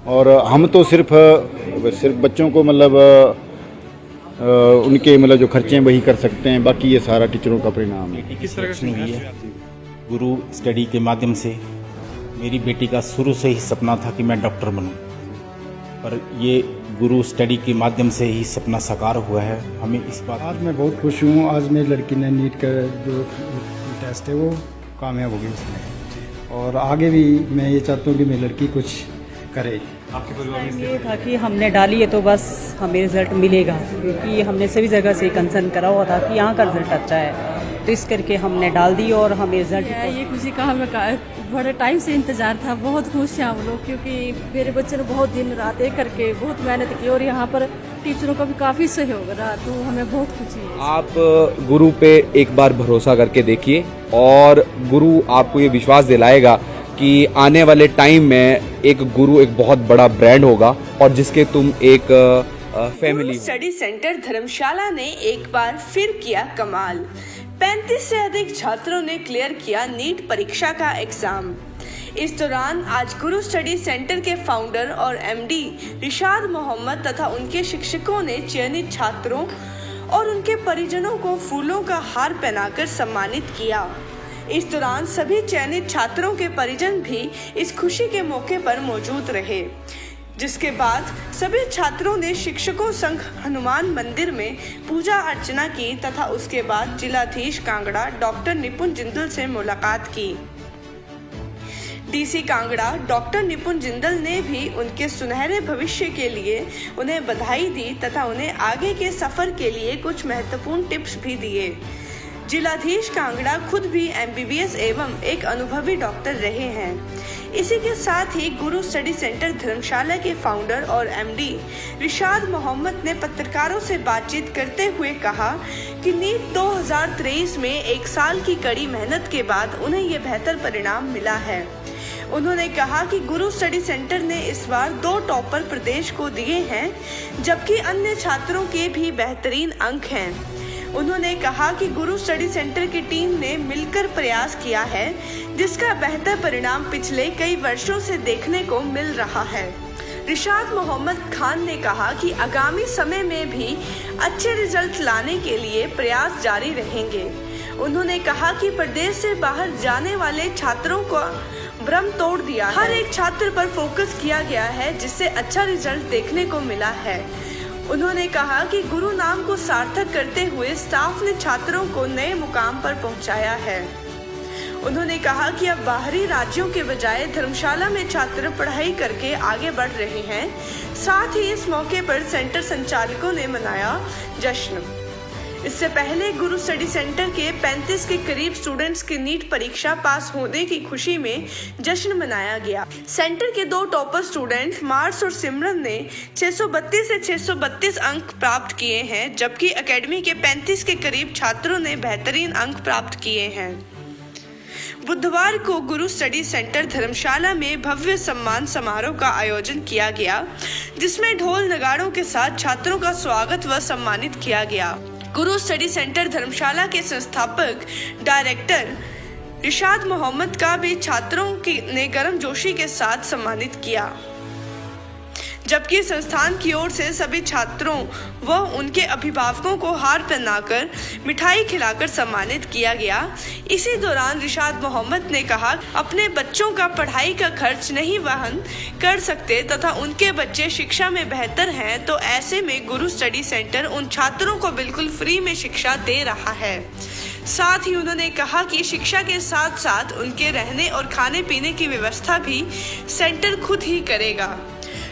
और हम तो सिर्फ बच्चों को मतलब उनके मतलब जो खर्चे हैं वही कर सकते हैं, बाकी ये सारा टीचरों का परिणाम है। किस तरह का हुई है गुरु स्टडी के माध्यम से। मेरी बेटी का शुरू से ही सपना था कि मैं डॉक्टर बनूं, पर ये गुरु स्टडी के माध्यम से ही सपना साकार हुआ है। हमें इस बात आज मैं बहुत खुश हूँ। आज मेरी लड़की ने नीट का जो टेस्ट है वो कामयाब हो गई उसमें, और आगे भी मैं ये चाहता हूँ कि मेरी लड़की कुछ करे। आपके परिवार में ये था कि हमने डाली है तो बस हमें रिज़ल्ट मिलेगा, क्योंकि हमने सभी जगह से कंसर्न करा हुआ था कि यहाँ का रिज़ल्ट अच्छा है, तो इस करके हमने डाल दी और हमें रिज़ल्ट। ये खुशी का हमें बड़े टाइम से इंतज़ार था। बहुत खुश हैं हम लोग, क्योंकि मेरे बच्चे ने बहुत दिन रात एक करके बहुत मेहनत की और यहाँ पर टीचरों का भी काफ़ी सहयोग रहा, तो हमें बहुत खुशी है। आप गुरु पे एक बार भरोसा करके देखिए और गुरु आपको ये विश्वास दिलाएगा कि आने वाले टाइम में एक गुरु एक बहुत बड़ा ब्रांड होगा और जिसके तुम एक फैमिली। स्टडी सेंटर धर्मशाला ने एक बार फिर किया कमाल। 35 से अधिक छात्रों ने क्लियर किया नीट परीक्षा का एग्जाम। इस दौरान आज गुरु स्टडी सेंटर के फाउंडर और एमडी रिशाद मोहम्मद तथा उनके शिक्षकों ने चयनित छात्रों और उनके परिजनों को फूलों का हार पहनाकर सम्मानित किया। इस दौरान सभी चयनित छात्रों के परिजन भी इस खुशी के मौके पर मौजूद रहे, जिसके बाद सभी छात्रों ने शिक्षकों संघ हनुमान मंदिर में पूजा अर्चना की तथा उसके बाद जिलाधीश कांगड़ा डॉक्टर निपुण जिंदल से मुलाकात की। डीसी कांगड़ा डॉक्टर निपुण जिंदल ने भी उनके सुनहरे भविष्य के लिए उन्हें बधाई दी तथा उन्हें आगे के सफर के लिए कुछ महत्वपूर्ण टिप्स भी दिए। जिलाधीश कांगड़ा खुद भी MBBS एवं एक अनुभवी डॉक्टर रहे हैं। इसी के साथ ही गुरु स्टडी सेंटर धर्मशाला के फाउंडर और MD रिशाद मोहम्मद ने पत्रकारों से बातचीत करते हुए कहा कि नीट 2023 में एक साल की कड़ी मेहनत के बाद उन्हें ये बेहतर परिणाम मिला है। उन्होंने कहा कि गुरु स्टडी सेंटर ने इस बार 2 टॉपर प्रदेश को दिए हैं, जबकि अन्य छात्रों के भी बेहतरीन अंक हैं। उन्होंने कहा कि गुरु स्टडी सेंटर की टीम ने मिलकर प्रयास किया है, जिसका बेहतर परिणाम पिछले कई वर्षों से देखने को मिल रहा है। रिशाद मोहम्मद खान ने कहा कि आगामी समय में भी अच्छे रिजल्ट लाने के लिए प्रयास जारी रहेंगे। उन्होंने कहा कि प्रदेश से बाहर जाने वाले छात्रों को भ्रम तोड़ दिया, हर एक छात्र पर फोकस किया गया है, जिससे अच्छा रिजल्ट देखने को मिला है। उन्होंने कहा कि गुरु नाम को सार्थक करते हुए स्टाफ ने छात्रों को नए मुकाम पर पहुंचाया है। उन्होंने कहा कि अब बाहरी राज्यों के बजाय धर्मशाला में छात्र पढ़ाई करके आगे बढ़ रहे हैं। साथ ही इस मौके पर सेंटर संचालकों ने मनाया जश्न। इससे पहले गुरु स्टडी सेंटर के 35 के करीब स्टूडेंट्स की नीट परीक्षा पास होने की खुशी में जश्न मनाया गया। सेंटर के 2 टॉपर स्टूडेंट मार्स और सिमरन ने 632 से 632 अंक प्राप्त किए हैं, जबकि एकेडमी के 35 के करीब छात्रों ने बेहतरीन अंक प्राप्त किए हैं। बुधवार को गुरु स्टडी सेंटर धर्मशाला में भव्य सम्मान समारोह का आयोजन किया गया, जिसमें ढोल नगाड़ों के साथ छात्रों का स्वागत व सम्मानित किया गया। गुरु स्टडी सेंटर धर्मशाला के संस्थापक डायरेक्टर रिशाद मोहम्मद का भी छात्रों ने गर्मजोशी के साथ सम्मानित किया, जबकि संस्थान की ओर से सभी छात्रों व उनके अभिभावकों को हार पहनाकर मिठाई खिलाकर सम्मानित किया गया। इसी दौरान रिशाद मोहम्मद ने कहा अपने बच्चों का पढ़ाई का खर्च नहीं वहन कर सकते तथा उनके बच्चे शिक्षा में बेहतर हैं, तो ऐसे में गुरु स्टडी सेंटर उन छात्रों को बिल्कुल फ्री में शिक्षा दे रहा है। साथ ही उन्होंने कहा कि शिक्षा के साथ साथ उनके रहने और खाने पीने की व्यवस्था भी सेंटर खुद ही करेगा।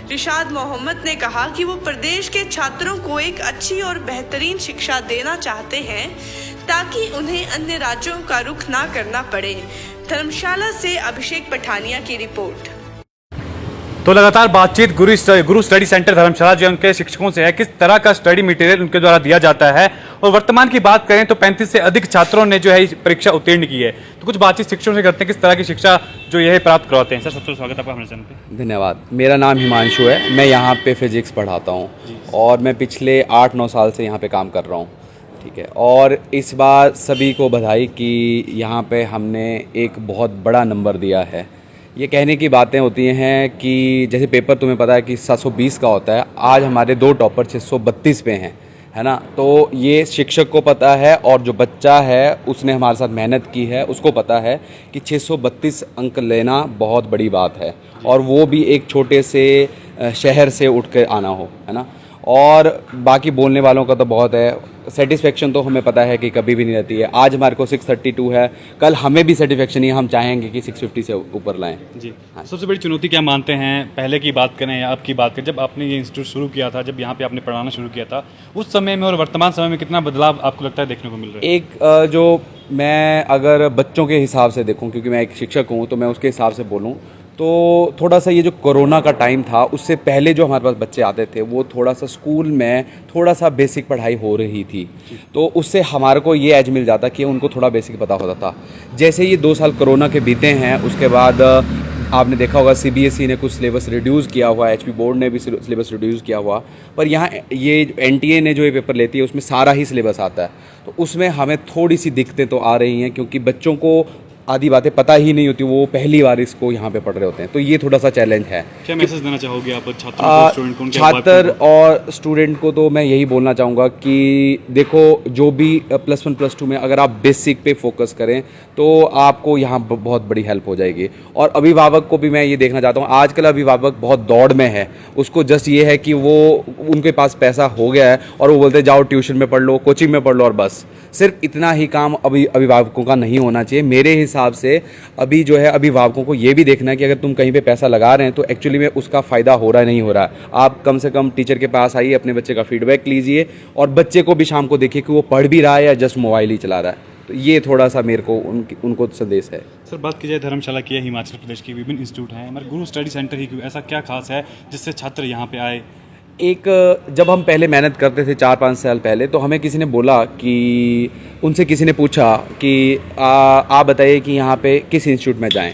रिशाद मोहम्मद ने कहा कि वो प्रदेश के छात्रों को एक अच्छी और बेहतरीन शिक्षा देना चाहते हैं, ताकि उन्हें अन्य राज्यों का रुख ना करना पड़े। धर्मशाला से अभिषेक पठानिया की रिपोर्ट। तो लगातार बातचीत गुरु स्टडी सेंटर धर्मशाला जो उनके शिक्षकों से है, किस तरह का स्टडी मटेरियल उनके द्वारा दिया जाता है, और वर्तमान की बात करें तो 35 से अधिक छात्रों ने जो है इस परीक्षा उत्तीर्ण की है। तो कुछ बातचीत शिक्षकों से करते हैं, किस तरह की शिक्षा जो यह प्राप्त करवाते हैं। सर, सबसे स्वागत है आपका हमारे चैनल पे। धन्यवाद। मेरा नाम हिमांशु है, मैं यहाँ पे फिजिक्स पढ़ाता हूँ और मैं पिछले 8-9 साल से यहाँ पे काम कर रहा हूँ। ठीक है, और इस बार सभी को बधाई कि यहाँ पे हमने एक बहुत बड़ा नंबर दिया है। ये कहने की बातें होती हैं कि जैसे पेपर तुम्हें पता है कि 720 का होता है, आज हमारे 2 टॉपर 632 पे हैं, है ना। तो ये शिक्षक को पता है और जो बच्चा है उसने हमारे साथ मेहनत की है उसको पता है कि 632 अंक लेना बहुत बड़ी बात है, और वो भी एक छोटे से शहर से उठ कर आना हो, है ना। और बाकी बोलने वालों का तो बहुत है, सेटिस्फेक्शन तो हमें पता है कि कभी भी नहीं रहती है। आज हमारे को 632 है, कल हमें भी सेटिस्फेक्शन ही हम चाहेंगे कि 650 से ऊपर लाएं। जी हाँ। सबसे बड़ी चुनौती क्या मानते हैं, पहले की बात करें या अब की बात करें, जब आपने ये इंस्टीट्यूट शुरू किया था, जब यहाँ पे आपने पढ़ाना शुरू किया था, उस समय में और वर्तमान समय में कितना बदलाव आपको लगता है देखने को मिल रहा है? एक जो मैं अगर बच्चों के हिसाब से देखूं, क्योंकि मैं एक शिक्षक हूं, तो मैं उसके हिसाब से बोलूं तो थोड़ा सा ये जो कोरोना का टाइम था उससे पहले जो हमारे पास बच्चे आते थे वो थोड़ा सा स्कूल में थोड़ा सा बेसिक पढ़ाई हो रही थी, तो उससे हमारे को ये एज मिल जाता कि उनको थोड़ा बेसिक पता होता था। जैसे ये 2 साल कोरोना के बीते हैं, उसके बाद आपने देखा होगा CBSE ने कुछ सिलेबस रिड्यूस किया हुआ, HP बोर्ड ने भी सिलेबस रिड्यूस किया हुआ, पर यहाँ ये NTA ने जो ये पेपर लेती है उसमें सारा ही सिलेबस आता है, तो उसमें हमें थोड़ी सी दिक्कतें तो आ रही हैं, क्योंकि बच्चों को आधी बातें पता ही नहीं होती, वो पहली बार इसको यहाँ पे पढ़ रहे होते हैं, तो ये थोड़ा सा चैलेंज है। क्या मैसेज देना चाहोगे आप छात्रों को, छात्र और स्टूडेंट को? तो मैं यही बोलना चाहूँगा कि देखो, जो भी +1 +2 में अगर आप बेसिक पे फोकस करें तो आपको यहाँ बहुत बड़ी हेल्प हो जाएगी। और अभिभावक को भी मैं ये देखना चाहता हूँ, आजकल अभिभावक बहुत दौड़ में है, उसको जस्ट ये है कि वो उनके पास पैसा हो गया है और वो बोलते जाओ ट्यूशन में पढ़ लो, कोचिंग में पढ़ लो, और बस सिर्फ इतना ही काम अभिभावकों का नहीं होना चाहिए। मेरे हिसाब से अभी जो है अभिभावकों को ये भी देखना है कि अगर तुम कहीं पे पैसा लगा रहे हैं तो एक्चुअली में उसका फ़ायदा हो रहा है नहीं हो रहा है। आप कम से कम टीचर के पास आइए, अपने बच्चे का फीडबैक लीजिए, और बच्चे को भी शाम को देखिए कि वो पढ़ भी रहा है या जस्ट मोबाइल ही चला रहा है। तो ये थोड़ा सा मेरे को उनको संदेश है। सर, बात की जाए धर्मशाला की, हिमाचल प्रदेश की विभिन्न इंस्टीट्यूट हैं, हमारे गुरु स्टडी सेंटर ही क्यों, ऐसा क्या खास है जिससे छात्र यहाँ पे आए? एक जब हम पहले मेहनत करते थे 4-5 साल पहले, तो हमें किसी ने बोला कि उनसे किसी ने पूछा कि आप बताइए कि यहाँ पे किस इंस्टीट्यूट में जाएं,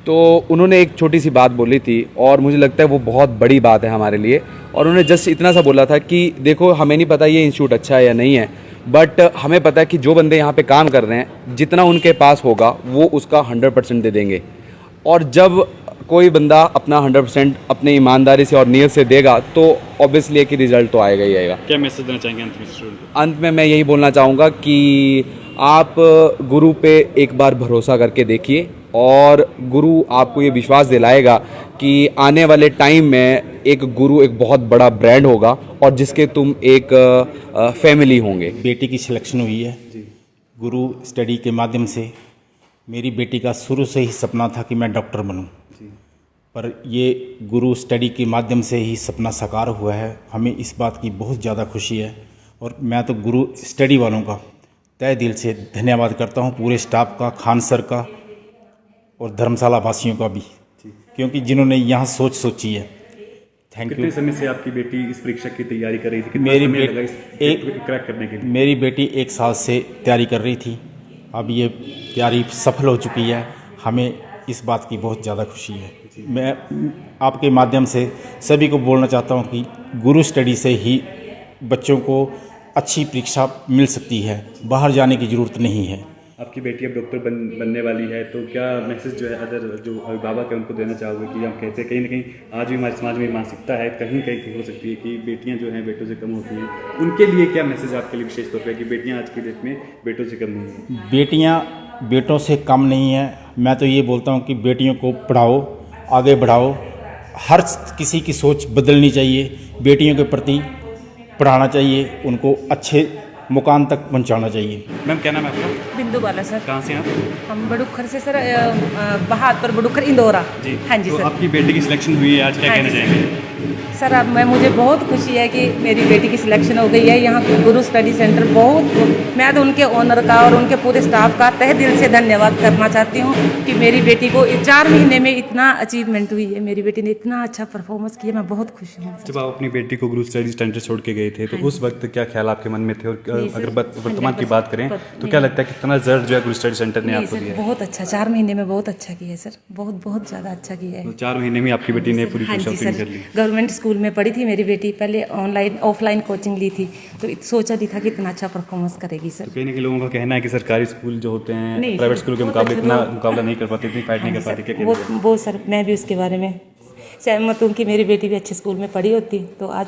तो उन्होंने एक छोटी सी बात बोली थी और मुझे लगता है वो बहुत बड़ी बात है हमारे लिए। और उन्होंने जस्ट इतना सा बोला था कि देखो, हमें नहीं पता ये इंस्टीट्यूट अच्छा है या नहीं है, बट हमें पता है कि जो बंदे यहाँ पे काम कर रहे हैं, जितना उनके पास होगा वो उसका 100% दे देंगे। और जब कोई बंदा अपना 100% अपने ईमानदारी से और नीयत से देगा तो ऑब्वियसली है कि रिजल्ट तो आएगा ही आएगा। क्या मैसेज देना चाहेंगे अंत में स्टूडेंट को? अंत में मैं यही बोलना चाहूँगा कि आप गुरु पे एक बार भरोसा करके देखिए, और गुरु आपको ये विश्वास दिलाएगा कि आने वाले टाइम में एक गुरु एक बहुत बड़ा ब्रांड होगा और जिसके तुम एक फैमिली होंगे। बेटी की सिलेक्शन हुई है गुरु स्टडी के माध्यम से। मेरी बेटी का शुरू से ही सपना था कि मैं डॉक्टर बनूं, पर ये गुरु स्टडी के माध्यम से ही सपना साकार हुआ है। हमें इस बात की बहुत ज़्यादा खुशी है, और मैं तो गुरु स्टडी वालों का तहे दिल से धन्यवाद करता हूँ, पूरे स्टाफ का, खान सर का और धर्मशाला वासियों का भी, क्योंकि जिन्होंने यहाँ सोची है। Thank you. कितने समय से आपकी बेटी इस परीक्षा की तैयारी कर रही थी? मेरी क्रैक करने के लिए? मेरी बेटी 1 साल से तैयारी कर रही थी, अब ये तैयारी सफल हो चुकी है। हमें इस बात की बहुत ज़्यादा खुशी है। मैं आपके माध्यम से सभी को बोलना चाहता हूँ कि गुरु स्टडी से ही बच्चों को अच्छी परीक्षा मिल सकती है, बाहर जाने की ज़रूरत नहीं है। आपकी बेटी अब डॉक्टर बनने वाली है, तो क्या मैसेज जो है अदर जो अभिभावक है उनको देना चाहोगे कि हम कहते हैं कहीं ना कहीं आज भी हमारे समाज में मानसिकता है, कहीं कहीं हो सकती है कि बेटियां जो हैं बेटों से कम होती हैं, उनके लिए क्या मैसेज आपके लिए विशेष तौर पर कि बेटियां आज की डेट में बेटों से कम नहीं हैं? बेटियां बेटों से कम नहीं हैं। मैं तो ये बोलता हूँ कि बेटियों को पढ़ाओ, आगे बढ़ाओ, हर किसी की सोच बदलनी चाहिए, बेटियों के प्रति पढ़ाना चाहिए, उनको अच्छे मुकाम तक पहुंचाना चाहिए। मैम, क्या नाम है आपका? बिंदु बाला सर। कहाँ से आप? हम बड़ुखर से सर, बहादुर बड़ुखर इंदौरा। जी हाँ जी तो सर। आपकी बेटी की सिलेक्शन हुई है आज, क्या हाँ कहना जी चाहेंगे? सर, अब मुझे बहुत खुशी है कि मेरी बेटी की सिलेक्शन हो गई है। यहाँ पे गुरु स्टडी सेंटर मैं तो उनके ओनर का और उनके पूरे स्टाफ का तहे दिल से धन्यवाद करना चाहती हूँ कि मेरी बेटी को 4 महीने में इतना अचीवमेंट हुई है, मेरी बेटी ने इतना अच्छा परफॉर्मेंस किया, मैं बहुत खुश हूँ। जब आप अपनी बेटी को गुरु स्टडी सेंटर छोड़ के गए थे तो उस वक्त क्या ख्याल आपके मन में थे, और अगर वर्तमान की बात करें तो क्या लगता है कितना रिजल्ट जो है गुरु स्टडी सेंटर ने आपको दिया? बहुत अच्छा, 4 महीने में बहुत अच्छा किया है सर, बहुत ज़्यादा अच्छा किया है। 4 महीने में आपकी बेटी ने पूरी हाँ जी शॉपिंग सर, कर ली। गवर्नमेंट स्कूल में पढ़ी थी मेरी बेटी, पहले ऑनलाइन ऑफलाइन कोचिंग ली थी, तो सोचा नहीं था कि इतना अच्छा परफॉर्मेंस करेगी सर। तो कहीं ना कहीं लोगों का कहना है कि सरकारी स्कूल जो होते हैं नहीं, प्राइवेट स्कूल के मुकाबले वो- इतना मुकाबला नहीं कर पाते, इतनी फाइट नहीं कर पाते, क्या कहना है? वो सर मैं भी उसके बारे में सहमत हूँ कि मेरी बेटी भी अच्छे स्कूल में पढ़ी होती तो आज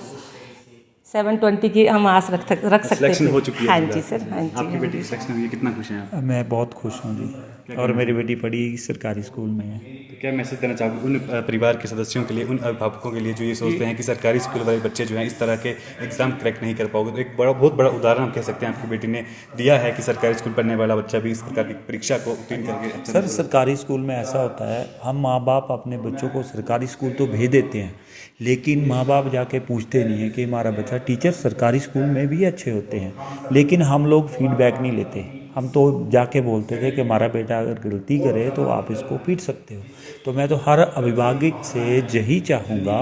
720 की हम आस रख सकते सिलेक्शन थे। हो चुकी है हाँ पूरा। जी सर, हाँ जी, आपकी हाँ बेटी जी। की सिलेक्शन हुई है, कितना खुश हैं आप? मैं बहुत खुश हूँ जी, और मेरी बेटी पढ़ी सरकारी स्कूल में है। तो क्या मैसेज देना चाहोगे उन परिवार के सदस्यों के लिए, उन अभिभावकों के लिए जो ये सोचते हैं कि सरकारी स्कूल वाले बच्चे जो हैं इस तरह के एग्जाम क्रैक नहीं कर पाओगे? तो एक बहुत बड़ा उदाहरण हम कह सकते हैं आपकी बेटी ने दिया है कि सरकारी स्कूल पढ़ने वाला बच्चा भी इस प्रकार की परीक्षा को उत्तीर्ण करके अच्छा सर सरकारी स्कूल में ऐसा होता है, हम माँ बाप अपने बच्चों को सरकारी स्कूल तो भेज देते हैं, लेकिन माँ बाप जाके पूछते नहीं हैं कि हमारा बच्चा, टीचर सरकारी स्कूल में भी अच्छे होते हैं, लेकिन हम लोग फीडबैक नहीं लेते। हम तो जाके बोलते थे कि हमारा बेटा अगर गलती करे तो आप इसको पीट सकते हो। तो मैं तो हर अभिभावक से यही चाहूँगा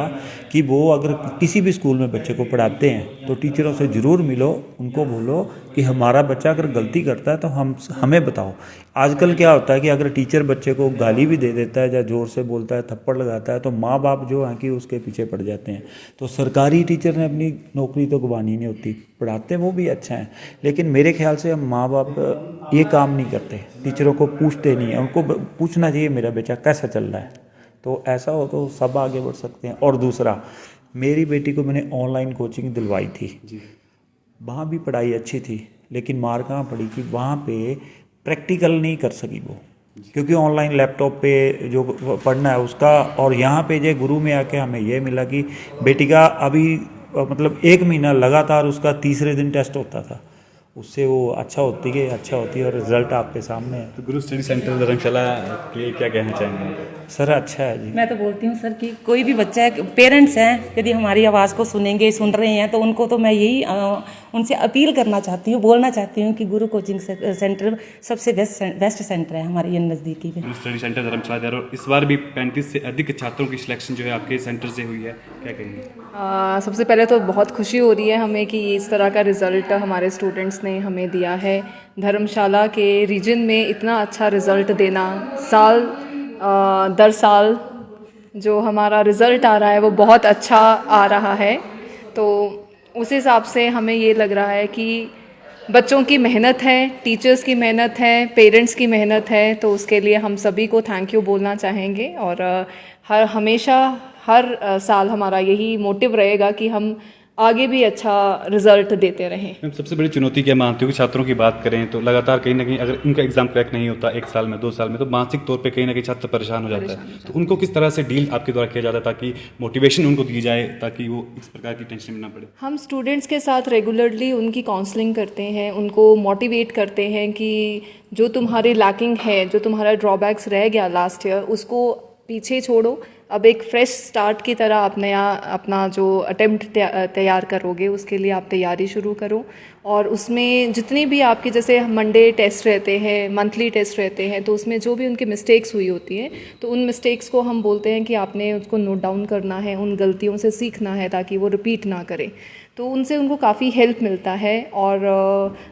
कि वो अगर किसी भी स्कूल में बच्चे को पढ़ाते हैं तो टीचरों से ज़रूर मिलो, उनको बोलो कि हमारा बच्चा अगर गलती करता है तो हमें बताओ। आजकल क्या होता है कि अगर टीचर बच्चे को गाली भी दे देता है या ज़ोर से बोलता है, थप्पड़ लगाता है, तो माँ बाप जो हैं कि उसके पीछे पड़ जाते हैं। तो सरकारी टीचर ने अपनी नौकरी तो गंवानी नहीं होती, पढ़ाते वो भी अच्छा है, लेकिन मेरे ख्याल से हम माँ बाप ये काम नहीं करते, टीचरों को पूछते नहीं हैं। उनको पूछना चाहिए मेरा बच्चा कैसा चल रहा है, तो ऐसा हो तो सब आगे बढ़ सकते हैं। और दूसरा, मेरी बेटी को मैंने ऑनलाइन कोचिंग दिलवाई थी, वहाँ भी पढ़ाई अच्छी थी, लेकिन मार कहाँ पड़ी कि वहाँ पे प्रैक्टिकल नहीं कर सकी वो, क्योंकि ऑनलाइन लैपटॉप पे जो पढ़ना है उसका, और यहाँ पे जो गुरु में आके हमें ये मिला कि बेटी का अभी मतलब 1 महीना लगातार उसका तीसरे दिन टेस्ट होता था, उससे वो अच्छा होती है और रिजल्ट आपके सामने है। तो गुरु स्टडी सेंटर धर्मशाला के लिए क्या कहना चाहेंगे? सर अच्छा है जी। मैं तो बोलती हूँ सर कि कोई भी बच्चा है, पेरेंट्स हैं, यदि हमारी आवाज़ को सुन रहे हैं तो उनको तो मैं यही उनसे अपील करना चाहती हूँ, बोलना चाहती हूँ कि गुरु कोचिंग सेंटर सबसे बेस्ट सेंटर है हमारे ये नज़दीकी में। गुरु स्टडी सेंटर धर्मशाला, और इस बार भी 35 से अधिक छात्रों की सिलेक्शन जो है आपके सेंटर से हुई है, क्या कहेंगे? सबसे पहले तो बहुत खुशी हो रही है हमें कि इस तरह का रिज़ल्ट हमारे स्टूडेंट्स ने हमें दिया है। धर्मशाला के रीजन में इतना अच्छा रिज़ल्ट देना, साल दर साल जो हमारा रिज़ल्ट आ रहा है वो बहुत अच्छा आ रहा है, तो उस हिसाब से हमें ये लग रहा है कि बच्चों की मेहनत है, टीचर्स की मेहनत है, पेरेंट्स की मेहनत है, तो उसके लिए हम सभी को थैंक यू बोलना चाहेंगे। और हमेशा हर साल हमारा यही मोटिव रहेगा कि हम आगे भी अच्छा रिजल्ट देते रहें। मैम, सबसे बड़ी चुनौती क्या मानते हो कि छात्रों की बात करें तो लगातार कहीं ना कहीं अगर उनका एग्जाम क्रैक नहीं होता 1 साल में 2 साल में, तो मानसिक तौर पे कहीं ना कहीं छात्र परेशान हो जाता है, तो उनको किस तरह से डील आपके द्वारा किया जाता है ताकि मोटिवेशन उनको दी जाए, ताकि वो इस प्रकार की टेंशन में ना पड़े? हम स्टूडेंट्स के साथ रेगुलरली उनकी काउंसलिंग करते हैं, उनको मोटिवेट करते हैं कि जो तुम्हारी लैकिंग है, जो तुम्हारा ड्रॉबैक्स रह गया लास्ट ईयर, उसको पीछे छोड़ो, अब एक फ्रेश स्टार्ट की तरह आप नया अपना जो अटेम्प्ट तैयार करोगे उसके लिए आप तैयारी शुरू करो। और उसमें जितनी भी आपके जैसे मंडे टेस्ट रहते हैं, मंथली टेस्ट रहते हैं, तो उसमें जो भी उनकी मिस्टेक्स हुई होती हैं तो उन मिस्टेक्स को हम बोलते हैं कि आपने उसको नोट डाउन करना है, उन गलतियों से सीखना है ताकि वो रिपीट ना करें, तो उनसे उनको काफ़ी हेल्प मिलता है। और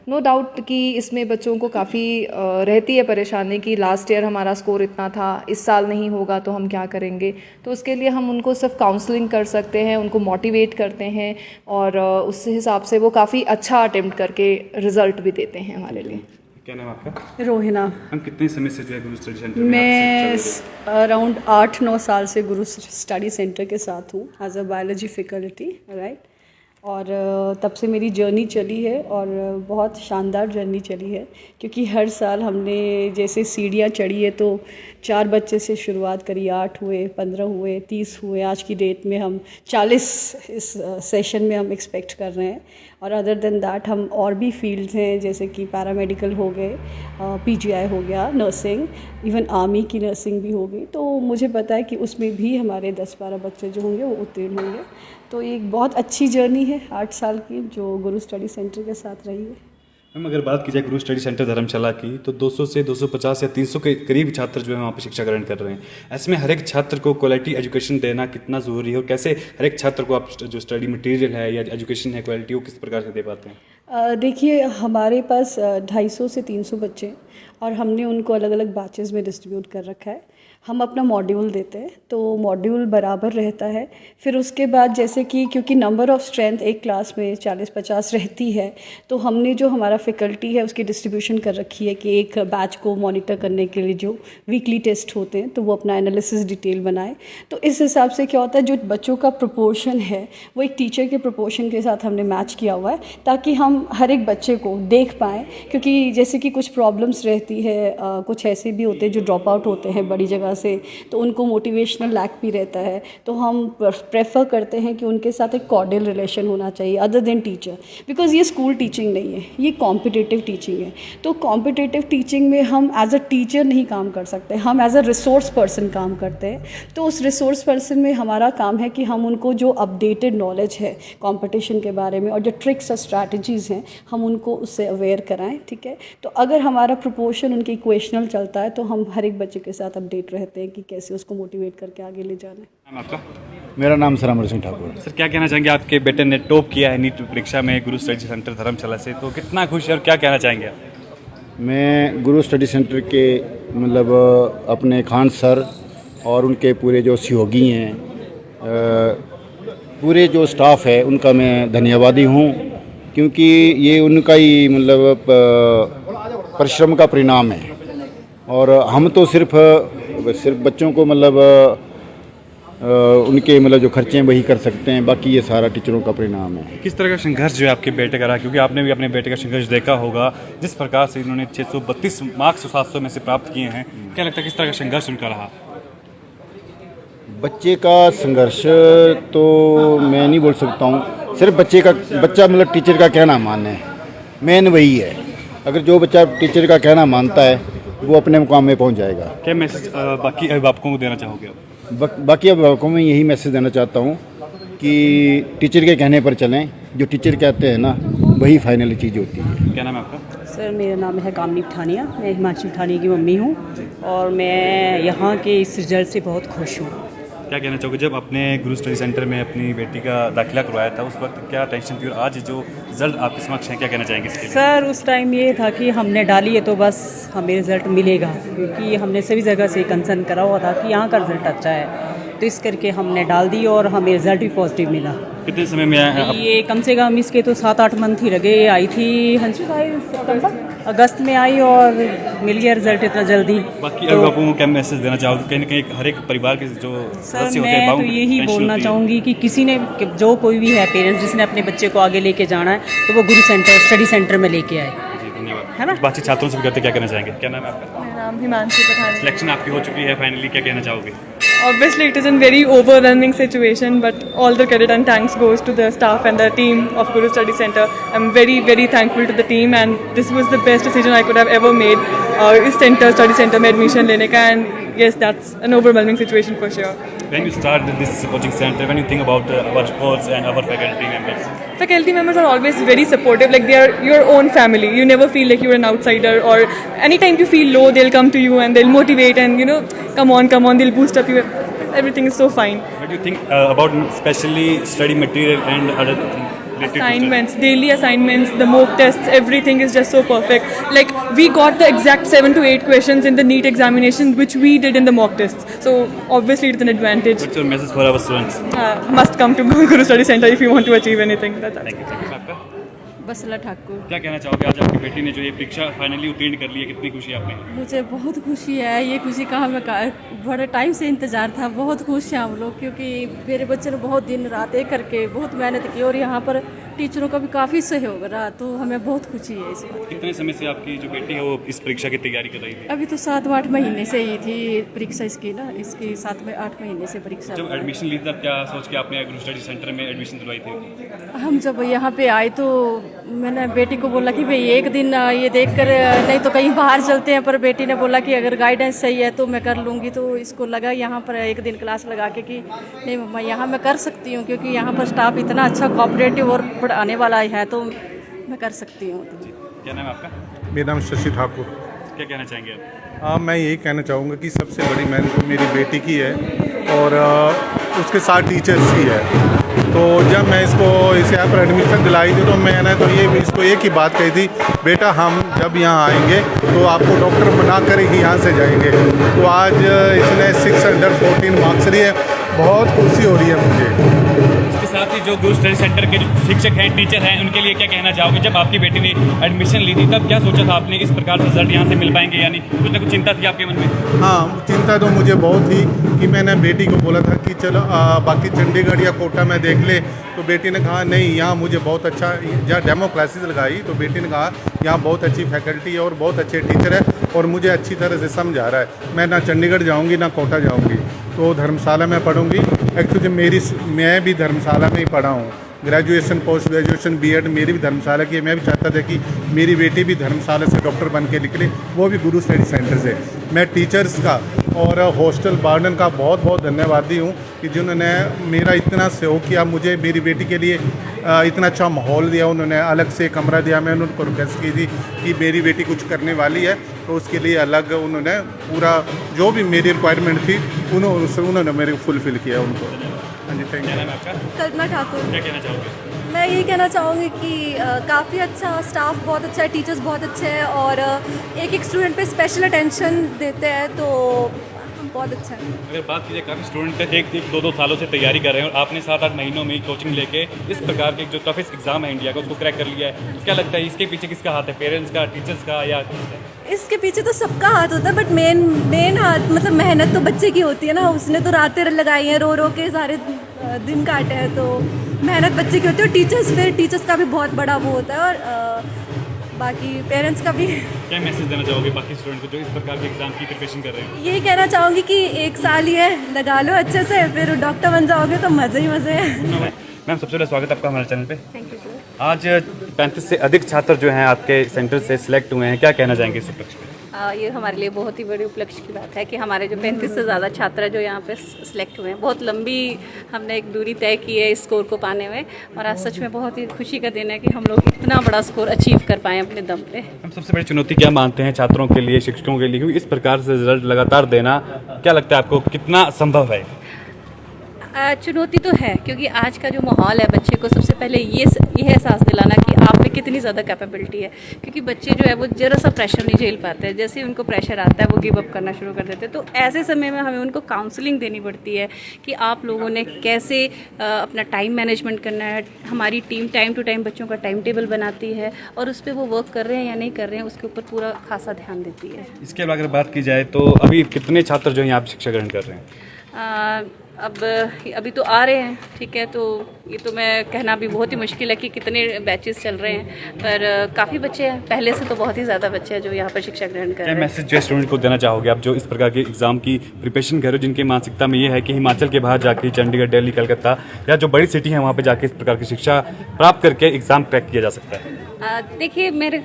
नो डाउट कि इसमें बच्चों को काफ़ी रहती है परेशानी कि लास्ट ईयर हमारा स्कोर इतना था, इस साल नहीं होगा तो हम क्या करेंगे, तो उसके लिए हम उनको सिर्फ काउंसलिंग कर सकते हैं, उनको मोटिवेट करते हैं और उस हिसाब से वो काफ़ी अच्छा अटेम्प्ट करके रिजल्ट भी देते हैं हमारे लिए। क्या नाम आपका? रोहिना। हम कितने समय से जो है गुरु स्टडी सेंटर में मैं आप शिक्षा अराउंड 8-9 साल से गुरु स्टडी सेंटर के साथ हूँ as a biology faculty, right. और तब से मेरी जर्नी चली है और बहुत शानदार जर्नी चली है, क्योंकि हर साल हमने जैसे सीढ़ियाँ चढ़ी है तो 4 बच्चे से शुरुआत करी, 8 हुए, 15 हुए, 30 हुए, आज की डेट में हम 40 इस सेशन में हम एक्सपेक्ट कर रहे हैं। और अदर देन दैट हम और भी फील्ड्स हैं जैसे कि पैरामेडिकल हो गए, पीजीआई हो गया, नर्सिंग, इवन आर्मी की नर्सिंग भी हो गई, तो मुझे पता है कि उसमें भी हमारे 10-12 बच्चे जो होंगे वो उत्तीर्ण होंगे। तो एक बहुत अच्छी जर्नी है 8 साल की जो गुरु स्टडी सेंटर के साथ रही है। मैम, अगर बात की जाए गुरु स्टडी सेंटर धर्मशाला की, तो 200 से 250 या 300 के करीब छात्र जो है वहाँ पर शिक्षा ग्रहण कर रहे हैं। ऐसे में हर एक छात्र को क्वालिटी एजुकेशन देना कितना ज़रूरी है और कैसे हर एक छात्र को आप जो स्टडी मटेरियल है या एजुकेशन है क्वालिटी, वो किस प्रकार से दे पाते हैं? देखिए, हमारे पास 250 से 300 बच्चे और हमने उनको अलग अलग बैचेस में डिस्ट्रीब्यूट कर रखा है। हम अपना मॉड्यूल देते हैं, तो मॉड्यूल बराबर रहता है। फिर उसके बाद जैसे कि क्योंकि नंबर ऑफ़ स्ट्रेंथ एक क्लास में 40-50 रहती है, तो हमने जो हमारा फैकल्टी है उसकी डिस्ट्रीब्यूशन कर रखी है कि एक बैच को मॉनिटर करने के लिए जो वीकली टेस्ट होते हैं तो वो अपना एनालिसिस डिटेल बनाए। तो इस हिसाब से क्या होता है, जो बच्चों का प्रोपोर्शन है वो एक टीचर के प्रोपोर्शन के साथ हमने मैच किया हुआ है, ताकि हम हर एक बच्चे को देख पाएँ। क्योंकि जैसे कि कुछ प्रॉब्लम्स रहती है, कुछ ऐसे भी होते हैं जो ड्रॉप आउट होते हैं बड़ी जगह से, तो उनको मोटिवेशनल लैक भी रहता है। तो हम प्रेफर करते हैं कि उनके साथ एक कॉर्डियल रिलेशन होना चाहिए अदर देन टीचर, बिकॉज ये स्कूल टीचिंग नहीं है, ये कॉम्पिटिटिव टीचिंग है। तो कॉम्पिटिटिव टीचिंग में हम एज अ टीचर नहीं काम कर सकते, हम एज अ रिसोर्स पर्सन काम करते हैं। तो उस रिसोर्स पर्सन में हमारा काम है कि हम उनको जो अपडेटेड नॉलेज है कॉम्पिटिशन के बारे में और जो ट्रिक्स और स्ट्रैटेजीज़ हैं हम उनको उससे अवेयर कराएं, ठीक है। तो अगर हमारा प्रोपोर्शन उनके इक्वेशनल चलता है तो हम हर एक बच्चे के साथ अपडेट रहते हैं कि कैसे उसको मोटिवेट करके आगे ले जाना है। आपका? मेरा नाम सर अमर सिंह ठाकुर है। सर, क्या कहना चाहेंगे, आपके बेटे ने टॉप किया है नीट परीक्षा में गुरु स्टडी सेंटर धर्मशाला से, तो कितना खुश है और क्या कहना चाहेंगे आप? मैं गुरु स्टडी सेंटर के मतलब अपने खान सर और उनके पूरे जो सहयोगी हैं, पूरे जो स्टाफ है उनका मैं धन्यवादी हूँ, क्योंकि ये उनका ही मतलब परिश्रम का परिणाम है। और हम तो सिर्फ बच्चों को मतलब उनके मतलब जो खर्चे हैं वही कर सकते हैं, बाकी ये सारा टीचरों का परिणाम है। किस तरह का संघर्ष जो है आपके बेटे का रहा, क्योंकि आपने भी अपने बेटे का संघर्ष देखा होगा, जिस प्रकार से इन्होंने 632 मार्क्स 700 में से प्राप्त किए हैं, क्या लगता है किस तरह का संघर्ष उनका रहा? बच्चे का संघर्ष तो मैं नहीं बोल सकता हूँ, सिर्फ बच्चा मतलब टीचर का कहना माने, मेन वही है। अगर जो बच्चा टीचर का कहना मानता है वो अपने मुकाम में पहुँच जाएगा। क्या मैसेज बाकी अभिभावकों को देना चाहोगे आप? बाकी अभिभावकों में यही मैसेज देना चाहता हूँ कि टीचर के कहने पर चलें, जो टीचर कहते हैं ना वही फाइनल चीज़ होती है। क्या नाम है आपका? सर, मेरा नाम है कामनी पठानिया, मैं हिमांशु पठानिया की मम्मी हूँ और मैं यहाँ के इस रिजल्ट से बहुत खुश हूँ। क्या कहना चाहोगे, जब आपने गुरु स्टडी सेंटर में अपनी बेटी का दाखिला करवाया था उस वक्त क्या टेंशन थी, और आज जो रिजल्ट आपके समक्ष है क्या कहना चाहेंगे इसके लिए? सर, उस टाइम ये था कि हमने डाली है तो बस हमें रिज़ल्ट मिलेगा, क्योंकि हमने सभी जगह से कंसर्न करा हुआ था कि यहाँ का रिज़ल्ट अच्छा है, तो इस करके हमने डाल दी और हमें रिज़ल्ट भी पॉजिटिव मिला। कितने समय में आया है? ये कम से कम इसके तो 7-8 मंथ ही लगे। आई थी अगस्त में आई और मिल गया रिजल्ट इतना जल्दी। बाकी अभिभावकों को क्या मैसेज देना चाहोगे? कहीं ना कहीं हर एक परिवार के जो सर, मैं तो यही बोलना चाहूँगी कि किसी ने जो कोई भी है पेरेंट्स जिसने अपने बच्चे को आगे लेके जाना है तो वो गुरु स्टडी सेंटर में लेके आए, है ना। बातचीत छात्रों से भी करते, क्या कहना चाहेंगे? क्या नाम है आपका? मेरा नाम हिमांशु पठानिया। सिलेक्शन आपकी हो चुकी है फाइनली, क्या कहना चाहोगे? Obviously, it is a very overwhelming situation, but all the credit and thanks goes to the staff and the team of Guru Study Center. I'm very, very thankful to the team, and this was the best decision I could have ever made. इस study center में admission लेने का, and yes, that's an overwhelming situation for sure. When you start this coaching center, when you think about our course and our faculty members? Faculty members are always very supportive, like they are your own family. You never feel like you're an outsider, or anytime you feel low, they'll come to you and they'll motivate and come on, they'll boost up you. Everything is so fine. What do you think about especially study material and other things? Assignments, daily assignments, the mock tests, everything is just so perfect. Like we got the exact 7 to 8 questions in the NEET examination which we did in the mock tests. So obviously it's an advantage. What's your message for our students? Must come to Guru Study Center if you want to achieve anything. Thank you. आपका? बसला ठाकुर। क्या कहना चाहोगे, आज आपकी बेटी ने जो ये परीक्षा फाइनली उत्तीर्ण कर ली है, कितनी खुशी है आपने? मुझे बहुत खुशी है, ये खुशी का हमें बड़े टाइम से इंतज़ार था। बहुत खुश हैं हम लोग, क्योंकि मेरे बच्चे ने बहुत दिन रात एक करके बहुत मेहनत की और यहाँ पर टीचरों का भी काफ़ी सहयोग रहा, तो हमें बहुत खुशी है इस बात। कितने समय से आपकी जो बेटी है वो इस परीक्षा की तैयारी कर रही थी? अभी तो 7-8 महीने से ही थी परीक्षा इसकी 7-8 महीने से परीक्षा। जब एडमिशन ली तब क्या सोच के आपने गुरु स्टडी सेंटर में एडमिशन दिलवाई थी? हम जब यहाँ पे आए तो मैंने बेटी को बोला कि भाई एक दिन ये देखकर नहीं तो कहीं बाहर चलते हैं, पर बेटी ने बोला कि अगर गाइडेंस सही है तो मैं कर लूँगी। तो इसको लगा यहाँ पर एक दिन क्लास लगा के कि नहीं मम्मा यहाँ मैं कर सकती हूँ, क्योंकि यहाँ पर स्टाफ इतना अच्छा कोऑपरेटिव और पढ़ाने वाला है तो मैं कर सकती हूँ। क्या नाम है आपका? मेरा नाम शशि ठाकुर। क्या कहना चाहेंगे आप? हाँ, मैं यही कहना चाहूँगा कि सबसे बड़ी मेहनत मेरी बेटी की है और उसके साथ टीचर्स की है। तो जब मैं इसे यहाँ पर एडमिशन दिलाई थी तो मैंने तो ये इसको एक ही बात कही थी, बेटा हम जब यहाँ आएंगे तो आपको डॉक्टर बना कर ही यहाँ से जाएंगे। तो आज इसने 614 मार्क्स लिए, बहुत खुशी हो रही है मुझे। इसके साथ ही जो गुरु स्टडी सेंटर के शिक्षक हैं, टीचर हैं, उनके लिए क्या कहना चाहोगे? जब आपकी बेटी ने एडमिशन ली थी तब क्या सोचा था आपने इस प्रकार से रिजल्ट यहाँ से मिल पाएंगे, यानी कुछ ना कुछ चिंता थी आपके मन में? हाँ, चिंता तो मुझे बहुत थी कि मैंने बेटी को बोला था कि चलो बाकी चंडीगढ़ या कोटा में देख ले, तो बेटी ने कहा नहीं, यहाँ मुझे बहुत अच्छा, जहाँ डेमो क्लासेस लगाई तो बेटी ने कहा यहाँ बहुत अच्छी फैकल्टी है और बहुत अच्छे टीचर है और मुझे अच्छी तरह से समझा रहा है। मैं ना चंडीगढ़ जाऊँगी ना कोटा जाऊँगी, तो धर्मशाला में पढ़ूंगी। एक्चुअली मैं भी धर्मशाला में ही पढ़ा हूँ, ग्रेजुएशन पोस्ट ग्रेजुएशन बीएड मेरी भी धर्मशाला की है। मैं भी चाहता था कि मेरी बेटी भी धर्मशाला से डॉक्टर बन के निकले, वो भी गुरु स्टडी सेंटर से। मैं टीचर्स का और हॉस्टल वार्डन का बहुत बहुत धन्यवादी हूँ कि जिन्होंने मेरा इतना सहयोग किया, मुझे मेरी बेटी के लिए इतना अच्छा माहौल दिया, उन्होंने अलग से कमरा दिया। मैंने उनको रिक्वेस्ट की थी कि मेरी बेटी कुछ करने वाली है तो उसके लिए अलग उन्होंने पूरा जो भी मेरी रिक्वायरमेंट थी उन्होंने मेरे को फुलफ़िल किया उनको। हाँ जी, थैंक यू। कल्पना ठाकुर। क्या कहना चाहोगे? मैं यही कहना चाहूँगी कि काफ़ी अच्छा स्टाफ, बहुत अच्छा है, टीचर्स बहुत अच्छे हैं और एक एक स्टूडेंट पे स्पेशल अटेंशन देते हैं, तो बहुत अच्छा है। अगर बात कीजिए, काफ़ी स्टूडेंट एक 2 सालों से तैयारी कर रहे हैं और आपने 7-8 महीनों में कोचिंग लेके इस प्रकार के जो टफेस्ट एग्जाम है इंडिया का उसको क्रैक कर लिया है, क्या लगता है इसके पीछे किसका हाथ है? पेरेंट्स का, टीचर्स का, या इसके पीछे तो सबका हाथ होता है, बट मेन हाथ मतलब मेहनत तो बच्चे की होती है ना। उसने तो रातें लगाई हैं, रो के सारे दिन काटे हैं, तो मेहनत बच्चे की होती है। और टीचर्स का भी बहुत बड़ा वो होता है और बाकी पेरेंट्स का भी। क्या मैसेज देना चाहोगे बाकी स्टूडेंट को जो इस प्रकार के एग्जाम की प्रिपरेशन कर रहे हैं? यही कहना चाहूँगी कि 1 साल ही है, लगा लो अच्छे से, फिर डॉक्टर बन जाओगे तो मज़े ही मज़े हैं। मैम, सबसे पहले स्वागत आपका हमारे चैनल पे। Thank you sir. आज 35 से अधिक छात्र जो हैं आपके सेंटर से सिलेक्ट हुए हैं, क्या कहना चाहेंगे इस उपलक्ष्य में? ये हमारे लिए बहुत ही बड़ी उपलक्ष्य की बात है कि हमारे जो 35 से ज़्यादा छात्र जो यहाँ पे सिलेक्ट हुए हैं। बहुत लंबी हमने एक दूरी तय की है इस स्कोर को पाने में, और आज सच में बहुत ही खुशी का दिन है कि हम लोग इतना बड़ा स्कोर अचीव कर पाए अपने दम पे। हम सबसे बड़ी चुनौती क्या मानते हैं छात्रों के लिए, शिक्षकों के लिए, क्योंकि इस प्रकार से रिजल्ट लगातार देना, क्या लगता है आपको कितना संभव है? चुनौती तो है, क्योंकि आज का जो माहौल है बच्चे को सबसे पहले ये एहसास दिलाना कि आप में कितनी ज़्यादा कैपेबिलिटी है। क्योंकि बच्चे जो है वो ज़रा सा प्रेशर नहीं झेल पाते हैं, जैसे ही उनको प्रेशर आता है वो गिव अप करना शुरू कर देते हैं। तो ऐसे समय में हमें उनको काउंसलिंग देनी पड़ती है कि आप लोगों ने कैसे अपना टाइम मैनेजमेंट करना है। हमारी टीम टाइम टू टाइम बच्चों का टाइम टेबल बनाती है और उस पर वो वर्क कर रहे हैं या नहीं कर रहे हैं उसके ऊपर पूरा खासा ध्यान देती है। इसके अलावा अगर बात की जाए तो अभी कितने छात्र जो हैं आप शिक्षा ग्रहण कर रहे हैं? अभी तो आ रहे हैं, ठीक है, तो ये तो मैं कहना भी बहुत ही मुश्किल है कि कितने बैचेस चल रहे हैं, पर काफ़ी बच्चे हैं, पहले से तो बहुत ही ज़्यादा बच्चे हैं जो यहाँ पर शिक्षा ग्रहण कर रहे हैं। मैसेज जो स्टूडेंट को देना चाहोगे आप जो इस प्रकार के एग्जाम की प्रिपरेशन कर रहे हो, जिनकी मानसिकता में ये है कि हिमाचल के बाहर जाके चंडीगढ़, दिल्ली, कलकत्ता या जो बड़ी सिटी है वहाँ पर जाके इस प्रकार की शिक्षा प्राप्त करके एग्जाम क्रैक किया जा सकता है? देखिए, मेरे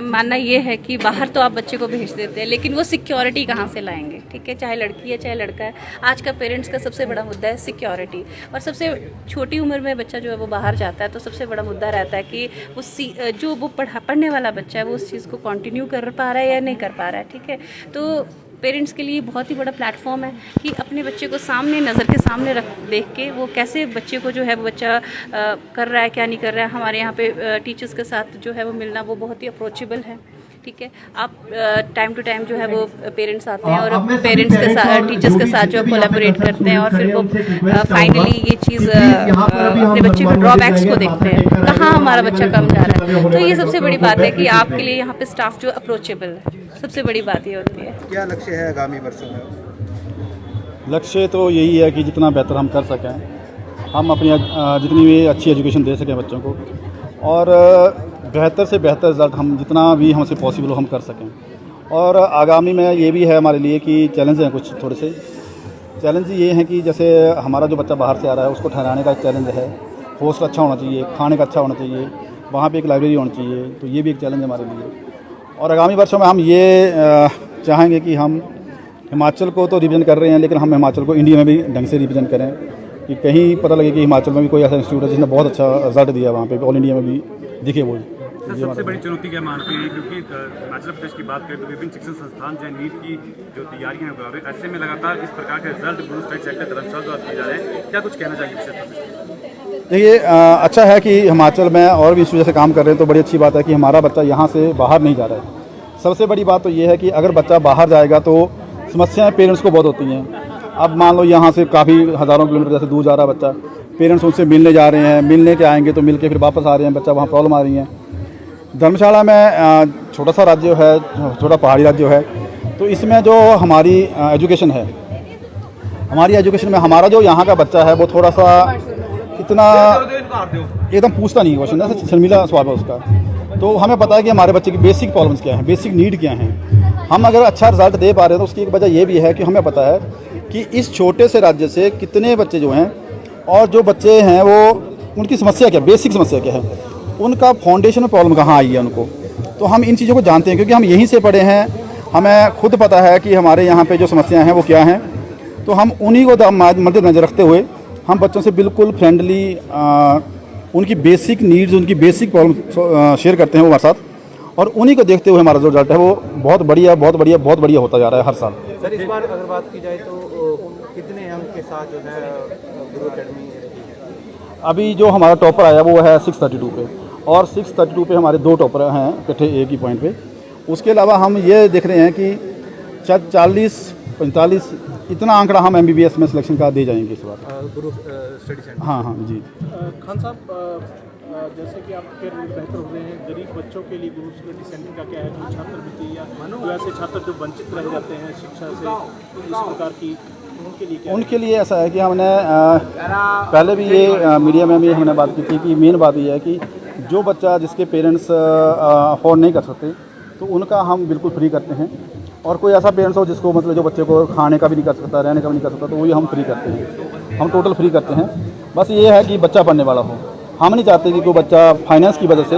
मानना ये है कि बाहर तो आप बच्चे को भेज देते हैं, लेकिन वो सिक्योरिटी कहाँ से लाएंगे? ठीक है, चाहे लड़की है चाहे लड़का है, आज का पेरेंट्स का सबसे बड़ा मुद्दा है सिक्योरिटी। और सबसे छोटी उम्र में बच्चा जो है वो बाहर जाता है तो सबसे बड़ा मुद्दा रहता है कि वो जो वो पढ़ने वाला बच्चा है वो उस चीज़ को कंटिन्यू कर पा रहा है या नहीं कर पा रहा है। ठीक है, तो पेरेंट्स के लिए बहुत ही बड़ा प्लेटफॉर्म है कि अपने बच्चे को सामने नज़र के सामने देख के वो कैसे बच्चे को जो है वो बच्चा कर रहा है क्या नहीं कर रहा है। हमारे यहाँ पे टीचर्स के साथ जो है वो मिलना वो बहुत ही अप्रोचेबल है। ठीक है, आप टाइम टू टाइम जो है वो पेरेंट्स आते हैं और पेरेंट्स के साथ टीचर्स के साथ जो कोलैबोरेट करते हैं और फिर वो फाइनली ये चीज़ अपने बच्चे के ड्रॉबैक्स को देखते हैं, कहाँ हमारा बच्चा कम जा रहा है। तो ये सबसे बड़ी बात है कि आपके लिए यहाँ पे स्टाफ जो अप्रोचेबल है, सबसे बड़ी बात ये होती है। क्या लक्ष्य है आगामी वर्षों में? लक्ष्य तो यही है कि जितना बेहतर हम कर सकें, हम अपनी जितनी भी अच्छी एजुकेशन दे सकें बच्चों को, और बेहतर से बेहतर रिज़ल्ट हम जितना भी हमसे पॉसिबल हो हम कर सकें। और आगामी में ये भी है हमारे लिए कि चैलेंज हैं कुछ थोड़े से। चैलेंज ये हैं कि जैसे हमारा जो बच्चा बाहर से आ रहा है उसको ठहराने का एक चैलेंज है, होस्ट अच्छा होना चाहिए, खाने का अच्छा होना चाहिए, वहाँ पे एक लाइब्रेरी होनी चाहिए, तो ये भी एक चैलेंज है हमारे लिए। और आगामी वर्षों में हम ये चाहेंगे कि हम हिमाचल को तो रिप्रेजेंट कर रहे हैं, लेकिन हम हिमाचल को इंडिया में भी ढंग से रिप्रेजेंट करें, कि कहीं पता लगे कि हिमाचल में भी कोई ऐसा इंस्टीट्यूट है जिसने बहुत अच्छा रिजल्ट दिया, वहाँ पे ऑल इंडिया में भी दिखे वो। सबसे बड़ी चुनौती क्या मानते हैं, क्योंकि हिमाचल प्रदेश की बात करें तो विभिन्न शिक्षण संस्थान जो नीट की जो तैयारियां हो रही है, ऐसे में लगातार इस प्रकार के रिजल्ट गुरु स्टडी सेंटर धर्मशाला द्वारा दिए जा रहे हैं, क्या कुछ कहना चाहिए विषय पर? देखिए अच्छा है कि हिमाचल में और भी इस वजह से काम कर रहे हैं, तो बड़ी अच्छी बात है कि हमारा बच्चा यहाँ से बाहर नहीं जा रहा है। सबसे बड़ी बात तो ये है कि अगर बच्चा बाहर जाएगा तो समस्याएं पेरेंट्स को बहुत होती हैं। अब मान लो यहाँ से काफ़ी हज़ारों किलोमीटर जैसे दूर जा रहा है बच्चा, पेरेंट्स उनसे मिलने जा रहे हैं, मिलने के आएंगे तो मिल के फिर वापस आ रहे हैं, बच्चा वहाँ प्रॉब्लम आ रही है। धर्मशाला में छोटा सा राज्य है, छोटा पहाड़ी राज्य है, तो इसमें जो हमारी एजुकेशन है, हमारी एजुकेशन में हमारा जो यहाँ का बच्चा है वो थोड़ा सा इतना एकदम पूछता नहीं क्वेश्चन, जैसे शर्मिला स्वभाव है उसका। तो हमें पता है कि हमारे बच्चे की बेसिक प्रॉब्लम्स क्या हैं, बेसिक नीड क्या हैं। हम अगर अच्छा रिजल्ट दे पा रहे हैं तो उसकी एक वजह ये भी है कि हमें पता है कि इस छोटे से राज्य से कितने बच्चे जो हैं, और जो बच्चे हैं वो उनकी समस्या क्या, बेसिक समस्या क्या है, उनका फाउंडेशन में प्रॉब्लम कहाँ आई है उनको। तो हम इन चीज़ों को जानते हैं क्योंकि हम यहीं से पढ़े हैं, हमें खुद पता है कि हमारे यहाँ पे जो समस्याएं हैं वो क्या हैं। तो हम उन्हीं को मद्देनजर रखते हुए हम बच्चों से बिल्कुल फ्रेंडली उनकी बेसिक नीड्स, उनकी बेसिक प्रॉब्लम शेयर करते हैं वो हमारे साथ, और उन्हीं को देखते हुए हमारा जो रिजल्ट है वो बहुत बढ़िया होता जा रहा है हर साल। सर इस बार अगर बात की जाए तो कितने अंक के साथ जो है गुरु अकेडमी अभी जो हमारा टॉपर आया वो है 632 पे, और 632 पे हमारे 2 टॉपर हैं इकट्ठे एक ही पॉइंट पे। उसके अलावा हम ये देख रहे हैं कि शायद 40-45 इतना आंकड़ा हम MBBS में सिलेक्शन का दे जाएंगे इस बार गुरु स्टडी सेंटर। हाँ जी। खान साहब जैसे कि आप कैरियर बेहतर हो रहे हैं, गरीब बच्चों के लिए गुरु स्टडी सेंटर का क्या है, जो छात्रवृत्ति या जो ऐसे छात्र जो वंचित रह जाते हैं शिक्षा से, इस प्रकार की उनके लिए क्या है? उनके लिए ऐसा है कि हमने पहले भी ये मीडिया में भी हमने बात की थी कि मेन बात ये है कि जो बच्चा जिसके पेरेंट्स अफोर्ड नहीं कर सकते तो उनका हम बिल्कुल फ्री करते हैं, और कोई ऐसा पेरेंट्स हो जिसको मतलब जो बच्चे को खाने का भी नहीं कर सकता, रहने का भी नहीं कर सकता, तो वही हम फ्री करते हैं, हम टोटल फ्री करते हैं। बस ये है कि बच्चा पढ़ने वाला हो, हम नहीं चाहते कि कोई बच्चा फाइनेंस की वजह से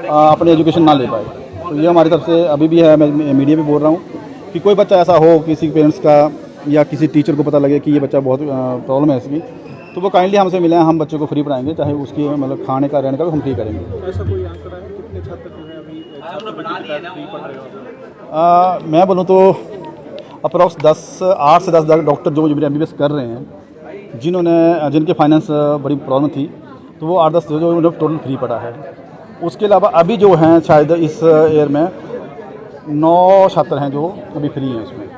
अपनी एजुकेशन ना ले पाए। तो ये हमारी तरफ से अभी भी है, मैं मीडिया में बोल रहा हूँ कि कोई बच्चा ऐसा हो, किसी पेरेंट्स का या किसी टीचर को पता लगे कि ये बच्चा बहुत प्रॉब्लम है इसकी, तो वो काइंडली हमसे मिलें, हम बच्चों को फ्री पढ़ाएंगे, चाहे उसकी मतलब खाने का रहने का भी हम फ्री करेंगे। ऐसा कोई आंकड़ा है कितने छात्र जो है अभी फ्री पढ़ रहे हो? मैं बोलूँ तो अप्रॉक्स 8 से 10 डॉक्टर जो MBBS कर रहे हैं, जिनके फाइनेंस बड़ी प्रॉब्लम थी, तो वो 8-10 जो टोटल फ्री पड़ा है। उसके अलावा अभी जो हैं शायद इस ईयर में 9 छात्र हैं जो अभी फ्री हैं उसमें।